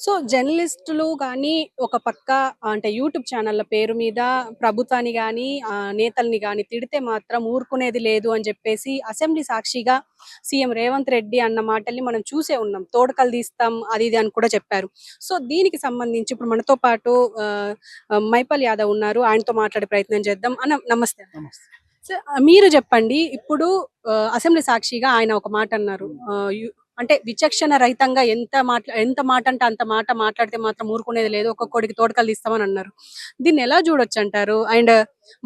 So, జర్నలిస్టులు గానీ, ఒక పక్క అంటే యూట్యూబ్ ఛానెళ్ల పేరు మీద ప్రభుత్వాన్ని గానీ, నేతల్ని గానీ తిడితే మాత్రం ఊరుకునేది లేదు అని జెప్పేసి అసెంబ్లీ సాక్షిగా సీఎం రేవంత్ రెడ్డి అన్న మాటల్ని మనం చూసే ఉన్నాం. తోడకలు తీస్తాం అది ఇది అని కూడా చెప్పారు. సో, దీనికి సంబంధించి ఇప్పుడు మనతో పాటు ఆహ్, ఆహ్, మైపాల్ యాదవ్ ఉన్నారు. ఆయనతో మాట్లాడే ప్రయత్నం చేద్దాం. అన్న నమస్తే. నమస్తే. సో, మీరు చెప్పండి. ఇప్పుడు అసెంబ్లీ సాక్షిగా ఆయన ఒక మాట అన్నారు. అంటే విచక్షణ రహితంగా ఎంత మాట అంటే అంత మాట మాట్లాడితే మాత్రం ఊరుకునేది లేదు. ఒక్కొక్కడికి తోడకలు తీస్తామని అన్నారు. దీన్ని ఎలా చూడొచ్చంటారు? అండ్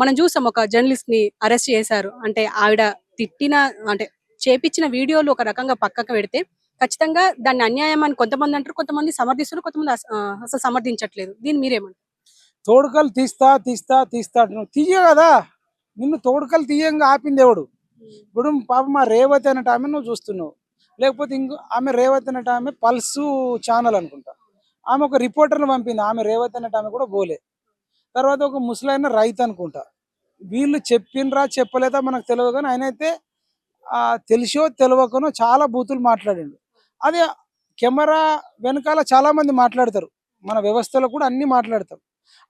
మనం చూసాం ఒక జర్నలిస్ట్‌ని అరెస్ట్ చేశారు. అంటే ఆవిడ తిట్టిన అంటే చేపిచ్చిన వీడియోలు ఒక రకంగా పక్కకు పెడితే ఖచ్చితంగా దాన్ని అన్యాయం అని కొంతమంది అంటారు. కొంతమంది సమర్థిస్తున్నారు. కొంతమంది అసలు సమర్థించట్లేదు. దీన్ని మీరేమంటారు? తోడుకలు తీస్తా తీస్తా తీస్తా అంటున్నావు. తీయ కదా, నిన్ను తోడుకలు తీయంగా ఆపింది ఎవడు? ఇప్పుడు పాపం మా రేవతి అనేట ఆమె నువ్వు చూస్తున్నావు, లేకపోతే ఆమె రేవతి అనేట ఆమె పల్సు ఛానల్ అనుకుంటా, ఆమె ఒక రిపోర్టర్ని పంపింది. ఆమె రేవతి అనేట ఆమె కూడా పోలే. తర్వాత ఒక ముసలైన రైతు అనుకుంటా. వీళ్ళు చెప్పినరా చెప్పలేదా మనకు తెలియదు, కానీ ఆయన అయితే తెలిసో తెలియకనో చాలా బూతులు మాట్లాడిండు. అదే కెమెరా వెనకాల చాలా మంది మాట్లాడతారు, మన వ్యవస్థలో కూడా అన్ని మాట్లాడతాం.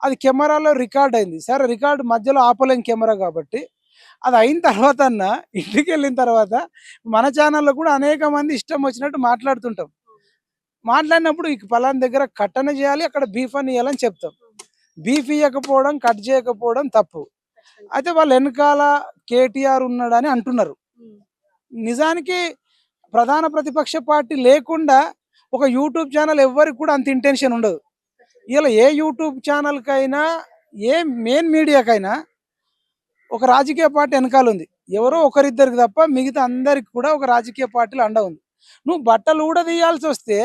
అది కెమెరాలో రికార్డ్ అయింది. సరే, రికార్డు మధ్యలో ఆపలేం కెమెరా కాబట్టి. అది అయిన తర్వాత ఇంటికి వెళ్ళిన తర్వాత మన ఛానల్లో కూడా అనేక మంది ఇష్టం వచ్చినట్టు మాట్లాడుతుంటాం. మాట్లాడినప్పుడు ఇక పలానా దగ్గర కట్టన చేయాలి, అక్కడ బీఫ్ అని ఇవ్వాలని చెప్తాం. బీఫ్ ఇవ్వకపోవడం, కట్ చేయకపోవడం తప్పు. అయితే వాళ్ళు వెనకాల కేటీఆర్ ఉన్నాడని అంటున్నారు. నిజానికి ప్రధాన ప్రతిపక్ష పార్టీ లేకుండా ఒక యూట్యూబ్ ఛానల్ ఎవ్వరికి కూడా అంత ఇంటెన్షన్ ఉండదు. ఇలా ఏ యూట్యూబ్ ఛానల్కైనా, ఏ మెయిన్ మీడియాకైనా ఒక రాజకీయ పార్టీ వెనకాల ఉంది. ఎవరో ఒకరిద్దరికి తప్ప మిగతా అందరికి కూడా ఒక రాజకీయ పార్టీలో అండ ఉంది. నువ్వు బట్టలు కూడా తీయాల్సి వస్తే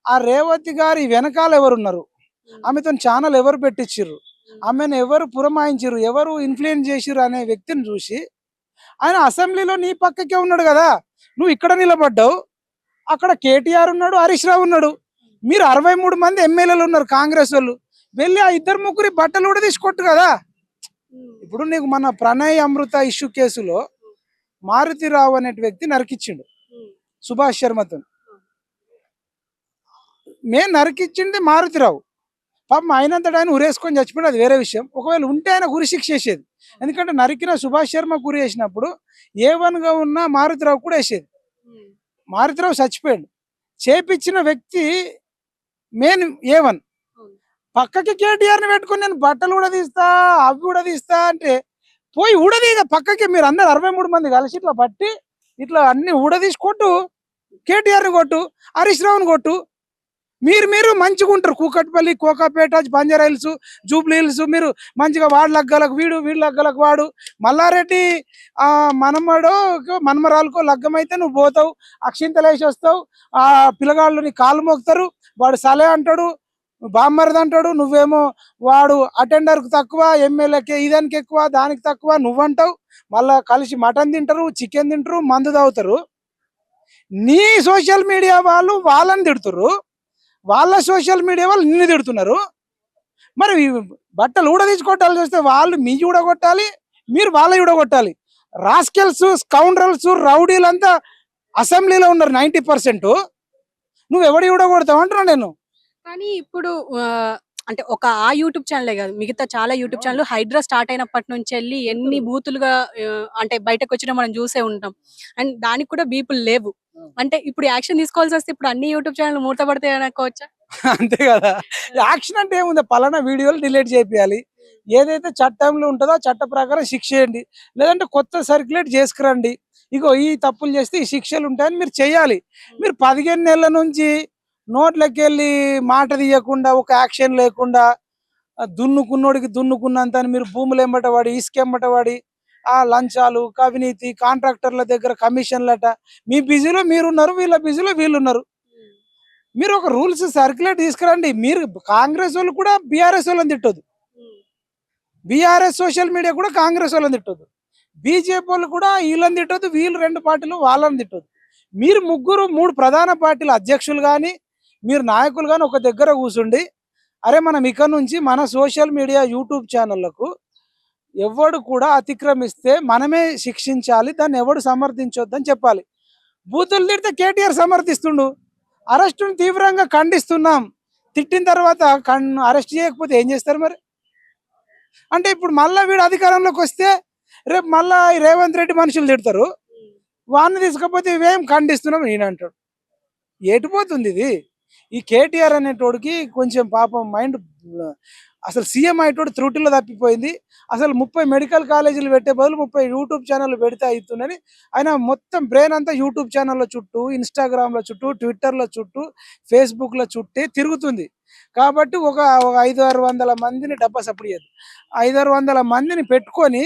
ఆ రేవతి గారి వెనకాల ఎవరున్నారు? ఆమెతో ఛానల్ ఎవరు పెట్టించిర్రు? ఆమెను ఎవరు పురమాయించిర్రు? ఎవరు ఇన్ఫ్లుయెన్స్ చేసిర్రు అనే వ్యక్తిని చూసి ఆయన అసెంబ్లీలో నీ పక్కకే ఉన్నాడు కదా. నువ్వు ఇక్కడ నిలబడ్డావు, అక్కడ కేటీఆర్ ఉన్నాడు, హరీష్ రావు ఉన్నాడు. మీరు 63 మంది ఎమ్మెల్యేలు ఉన్నారు కాంగ్రెస్ వాళ్ళు. వెళ్ళి ఆ ఇద్దరు ముగ్గురి బట్టలు కూడా తీసుకొట్టు కదా. ఇప్పుడు నీకు మన ప్రణయ్ అమృత ఇష్యూ కేసులో మారుతిరావు అనే వ్యక్తి నరికిచ్చిండు సుభాష్ శర్మతో. మేము నరికిచ్చింది మారుతిరావు. పాపం అయినంతటా ఆయన ఉరేసుకొని చచ్చిపోయింది, అది వేరే విషయం. ఒకవేళ ఉంటే ఆయన గురి శిక్ష వేసేది. ఎందుకంటే నరికిన సుభాష్ శర్మ గురి వేసినప్పుడు A1గా ఉన్న మారుతిరావు కూడా వేసేది. మారుతిరావు చచ్చిపోయాడు. చేపించిన వ్యక్తి మెయిన్ A1. పక్కకి కేటీఆర్ని పెట్టుకుని నేను బట్టలు కూడా తీస్తా, అవి కూడా తీస్తా అంటే పోయి ఊడదీగ పక్కకి. మీరు అందరు 63 మంది కలిసి ఇట్లా పట్టి ఇట్లా అన్ని ఊడదీసి కొట్టు, కేటీఆర్ని కొట్టు, హరీష్ రావుని కొట్టు. మీరు మంచిగా ఉంటారు. Kukatpally, Kokapet, Banjara hills, Jubilee hills, మీరు మంచిగా వాడు లగ్గలకు వీడు లగ్గలకు వాడు. మల్లారెడ్డి మనమడో మనమరాలకో లగ్గం అయితే నువ్వు పోతావు, అక్షింతలేసి వస్తావు. ఆ పిల్లగాళ్ళు నీ కాళ్ళు మోగుతారు, వాడు సలే అంటాడు, బామ్మరిది అంటాడు. నువ్వేమో వాడు అటెండర్కి తక్కువ, ఎమ్మెల్యేకి ఇదానికి ఎక్కువ, దానికి తక్కువ నువ్వంటావు. మళ్ళా కలిసి మటన్ తింటారు, చికెన్ తింటారు, మందు తాగుతారు. నీ సోషల్ మీడియా వాళ్ళు వాళ్ళని తిడుతురు, వాళ్ళ సోషల్ మీడియా వాళ్ళు నిన్ను తిడుతున్నారు. మరి బట్టలు ఊడదీసుకోవటాలు చేస్తే వాళ్ళు మీ ఊడగొట్టాలి, మీరు వాళ్ళ ఊడగొట్టాలి. రాస్కెల్స్, స్కౌండ్రల్స్, రౌడీలంతా అసెంబ్లీలో ఉన్నారు 90%. నువ్వు ఎవడి ఊడగొడతావు అంటున్నా నేను. కానీ ఇప్పుడు అంటే ఒక ఆ యూట్యూబ్ ఛానలే కాదు, మిగతా చాలా యూట్యూబ్ ఛానల్ హైడ్రా స్టార్ట్ అయినప్పటి నుంచి వెళ్ళి ఎన్ని బూతులుగా అంటే బయటకు వచ్చినా మనం చూసే ఉంటాం. అండ్ దానికి కూడా బీపులు లేవు. అంటే ఇప్పుడు యాక్షన్ తీసుకోవాల్సి వస్తే ఇప్పుడు అన్ని యూట్యూబ్ ఛానల్ మూతపడతాయి అనుకోవచ్చా? అంతే కదా. యాక్షన్ అంటే ఏముంది, పలానా వీడియోలు డిలీట్ చేయాలి. ఏదైతే చట్టంలో ఉంటుందో ఆ చట్ట ప్రకారం శిక్ష చేయండి, లేదంటే కొత్త సర్క్యులేట్ చేసుకురండి. ఇగో ఈ తప్పులు చేస్తే ఈ శిక్షలు ఉంటాయని మీరు చెయ్యాలి. మీరు 15 నెలల నుంచి నోట్లకి వెళ్ళి మాట తీయకుండా, ఒక యాక్షన్ లేకుండా, దున్నుకున్నోడికి దున్నుకున్నంత అని మీరు భూములు ఎంబటవాడి, ఇసుక ఎంబటవాడి, ఆ లంచాలు, అవినీతి, కాంట్రాక్టర్ల దగ్గర కమిషన్లట. మీ బిజీలో మీరున్నారు, వీళ్ళ బిజీలో వీళ్ళున్నారు. మీరు ఒక రూల్స్ సర్క్యులేట్ తీసుకురండి. మీరు కాంగ్రెస్ వాళ్ళు కూడా బీఆర్ఎస్ వాళ్ళని తిట్టొద్దు, బీఆర్ఎస్ సోషల్ మీడియా కూడా కాంగ్రెస్ వాళ్ళని తిట్టొద్దు, బీజేపీ వాళ్ళు కూడా వీళ్ళని తిట్టొద్దు, వీళ్ళు 2 పార్టీలు వాళ్ళని తిట్టొద్దు. మీరు ముగ్గురు 3 ప్రధాన పార్టీల అధ్యక్షులు కానీ, మీరు నాయకులు కానీ ఒక దగ్గర కూర్చుండి, అరే మనం ఇక్కడ నుంచి మన సోషల్ మీడియా యూట్యూబ్ ఛానళ్లకు ఎవడు కూడా అతిక్రమిస్తే మనమే శిక్షించాలి, దాన్ని ఎవడు సమర్థించొద్దని చెప్పాలి. బూతులు తిడితే కేటీఆర్ సమర్థిస్తుండు, అరెస్టును తీవ్రంగా ఖండిస్తున్నాం, తిట్టిన తర్వాత అరెస్ట్ చేయకపోతే ఏం చేస్తారు మరి? అంటే ఇప్పుడు మళ్ళా వీడు అధికారంలోకి వస్తే రేపు మళ్ళా ఈ రేవంత్ రెడ్డి మనుషులు తిడతారు, వాడిని తీసుకపోతే ఇవేం ఖండిస్తున్నాం ఈయన అంటాడు. ఎటుపోతుంది ఇది? ఈ కేటీఆర్ అనేటోడికి కొంచెం పాపం మైండ్, అసలు సీఎం అయ్యేటోడు త్రుటిలో తప్పిపోయింది. అసలు 30 మెడికల్ కాలేజీలు పెట్టే బదులు 30 యూట్యూబ్ ఛానల్ పెడితే అవుతుందని ఆయన మొత్తం బ్రెయిన్ అంతా యూట్యూబ్ ఛానళ్ళ చుట్టూ, ఇన్స్టాగ్రామ్ల చుట్టూ, ట్విట్టర్ల చుట్టూ, ఫేస్బుక్ల చుట్టే తిరుగుతుంది. కాబట్టి ఒక 500-600 మందిని డబ్బా సప్పుడు చేయదు, 500-600 మందిని పెట్టుకొని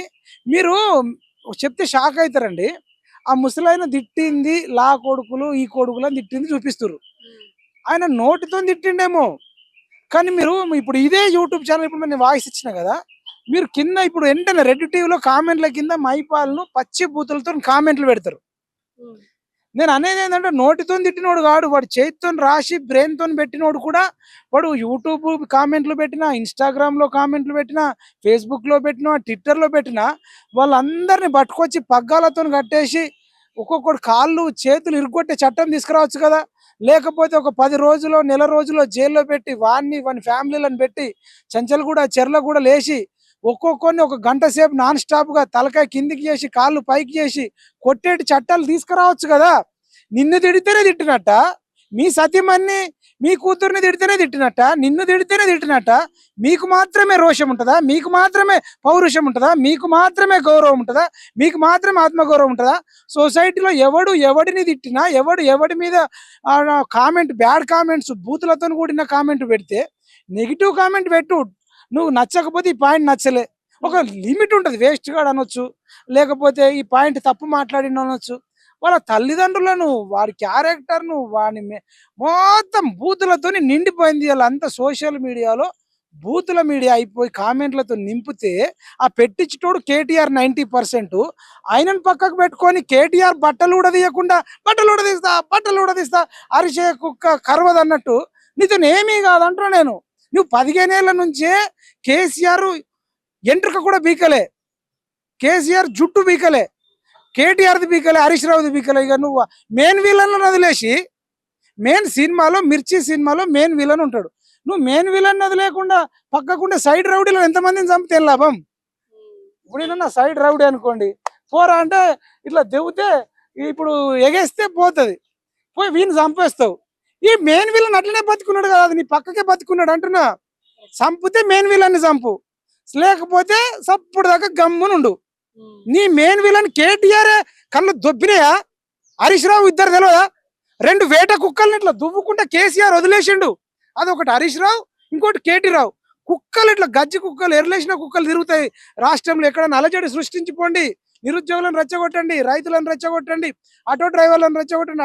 మీరు చెప్తే షాక్ అవుతారండి. ఆ ముసలాయన తిట్టింది లా కొడుకులు ఈ కొడుకులు అని తిట్టింది చూపిస్తారు. ఆయన నోటితో తిట్టిండేమో, కానీ మీరు ఇప్పుడు ఇదే యూట్యూబ్ ఛానల్, ఇప్పుడు నేను వాయిస్ ఇచ్చిన కదా, మీరు కింద ఇప్పుడు వెంటనే రెడ్ టీవీలో కామెంట్ల కింద మైపాల్ను పచ్చి బూతులతో కామెంట్లు పెడతారు. నేను అనేది ఏంటంటే నోటితో తిట్టినోడు కాడు, వాడు చేతితో రాసి బ్రెయిన్తో పెట్టినోడు కూడా. వాడు యూట్యూబ్ కామెంట్లు పెట్టినా, ఇన్స్టాగ్రామ్లో కామెంట్లు పెట్టినా, ఫేస్బుక్లో పెట్టినా, ట్విట్టర్లో పెట్టినా వాళ్ళందరినీ పట్టుకొచ్చి పగ్గాలతో కట్టేసి ఒక్కొక్కటి కాళ్ళు చేతులు ఇరుగొట్టే చట్టం తీసుకురావచ్చు కదా. లేకపోతే ఒక 10 రోజులో నెల రోజులో జైల్లో పెట్టి వాని ఫ్యామిలీలను పెట్టి చెంచల్గూడ చెర్లగూడ లేచి ఒక్కొక్కరిని ఒక గంట సేపు నాన్ స్టాప్గా తలకాయ కిందికి చేసి కాళ్ళు పైకి చేసి కొట్టేటి చట్టాలు తీసుకురావచ్చు కదా. నిన్ను తిడితేనే తిట్టినట్ట, మీ సతీమణ్ణి మీ కూతుర్ని తిడితేనే తిట్టినట్ట, నిన్ను తిడితేనే తిట్టినట్ట. మీకు మాత్రమే రోషం ఉంటుందా? మీకు మాత్రమే పౌరుషం ఉంటుందా? మీకు మాత్రమే గౌరవం ఉంటుందా? మీకు మాత్రమే ఆత్మగౌరవం ఉంటుందా? సొసైటీలో ఎవడు ఎవడిని తిట్టినా, ఎవడి మీద కామెంట్, బ్యాడ్ కామెంట్స్, బూతులతో కూడిన కామెంట్ పెడితే నెగిటివ్ కామెంట్ పెట్టు. నువ్వు నచ్చకపోతే ఈ పాయింట్ నచ్చలే, ఒక లిమిట్ ఉంటుంది, వేస్ట్ గాడు అనొచ్చు, లేకపోతే ఈ పాయింట్ తప్పు మాట్లాడిన అనొచ్చు. వాళ్ళ తల్లిదండ్రులను, వారి క్యారెక్టర్ను, మొత్తం బూతులతో నిండిపోయింది. వాళ్ళంతా సోషల్ మీడియాలో బూతుల మీడియా అయిపోయి కామెంట్లతో నింపితే ఆ పెట్టించుటోడు కేటీఆర్ 90%. ఆయనను పక్కకు పెట్టుకొని కేటీఆర్ బట్టలు ఉడదీయకుండా బట్టలు ఉడదీస్తా అరిసే కుక్క కరవదన్నట్టు నీతో ఏమీ కాదంటున్నా నేను. నువ్వు 15 ఏళ్ల నుంచే కేసీఆర్ ఎంట్రుక కూడా బీకలే, కేసీఆర్ జుట్టు బీకలే, కేటీఆర్ది బీకలే, హరీష్ రావుది బీకలే. ఇక నువ్వు మెయిన్ విలన్లను వదిలేసి, మెయిన్ సినిమాలో మిర్చి సినిమాలో మెయిన్ విలన్ ఉంటాడు, నువ్వు మెయిన్ విలన్ వదిలేకుండా పక్కకుంటే సైడ్ రౌడీలో ఎంతమందిని చంపితే లాభం? ఇప్పుడు ఏమన్నా సైడ్ రౌడీ అనుకోండి, పోరా అంటే ఇట్లా దెవ్వుతే ఇప్పుడు ఎగేస్తే పోతుంది, పోయి వీని చంపేస్తావు. ఈ మెయిన్ విలన్ అట్లనే బతుకున్నాడు కదా, అది నీ పక్కకే బతుకున్నాడు అంటున్నా. చంపితే మెయిన్ విలన్ని చంపు, లేకపోతే సప్పుడు దాకా గమ్మునుండు. నీ మెయిన్ విలన్ కేటీఆర్ కళ్ళు దొబ్బినాయా? హరీష్ రావు ఇద్దరు తెలియదా? 2 వేట కుక్కల్ని ఇట్లా దువ్వుకుంటే కేసీఆర్ వదిలేసిండు. అదొకటి హరీష్ రావు, ఇంకోటి కేటీ రావు. కుక్కలు ఇట్లా గజ్జి కుక్కలు, ఎర్లేసిన కుక్కలు తిరుగుతాయి రాష్ట్రంలో. ఎక్కడ అలజడి సృష్టించిపోండి, నిరుద్యోగులను రెచ్చగొట్టండి, రైతులను రెచ్చగొట్టండి, ఆటో డ్రైవర్లను రెచ్చగొట్టండి.